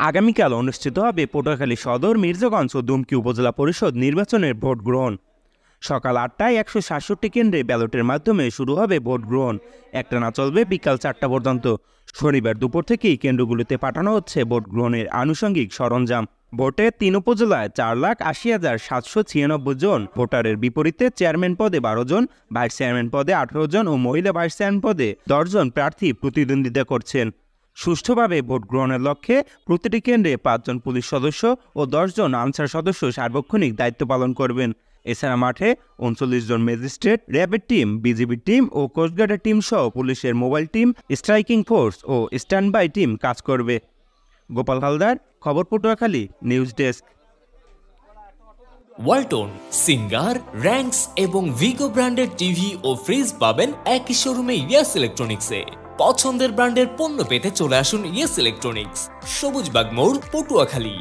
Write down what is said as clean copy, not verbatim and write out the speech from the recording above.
আগামীকাল অনুষ্ঠিত হবে পটুয়াখালী সদর, মির্জাগঞ্জ ও দুমকি উপজেলা পরিষদ নির্বাচনের ভোট গ্রহণ। সকাল ৮টায় ১৬৭ কেন্দ্রে ব্যালটের মাধ্যমে শুরু হবে ভোট গ্রহণ। একটানা চলবে বিকাল ৪টা পর্যন্ত। শনিবার দুপুর থেকেই কেন্দ্রগুলোতে পাঠানো হচ্ছে ভোট গ্রহণের আনুষঙ্গিক সরঞ্জাম। ভোটে ৩ উপজেলায় ৪,৮০,৭৯৬ জন ভোটারের বিপরীতে চেয়ারম্যান পদে ১২ জন, ভাইস চেয়ারম্যান পদে ১৮ জন ও মহিলা ভাইস চেয়ারম্যান পদে ১০ জন প্রার্থী প্রতিদ্বন্দ্বিতা করছেন। সুষ্ঠুভাবে ভোট গ্রহণের লক্ষ্যে প্রতিটি কেন্দ্রে ৫ জন পুলিশ সদস্য ও ১০ জন আনসার সদস্য সার্বক্ষণিক দায়িত্ব পালন করবেন। এছাড়া মাঠে ৩৯ জন ম্যাজিস্ট্রেট, র্যাবের টিম, বিজিবির টিম ও কোস্টগার্ডের টিম সহ পুলিশের মোবাইল টিম, স্ট্রাইকিং ফোর্স ও স্ট্যান্ড বাই টিম কাজ করবে। গোপাল হালদার, খবর Patuakhali, news desk. Walton, Singer, Rangs এবং ভিগো ব্র্যান্ডের টিভি ও ফ্রিজ পাবেন একই শোরুমে ইয়াস ইলেকট্রনিক্সে। পছন্দের ব্র্যান্ডের পণ্য পেতে চলে আসুন ইয়াস ইলেকট্রনিক্স, সবুজবাগ মোড়, পটুয়াখালী।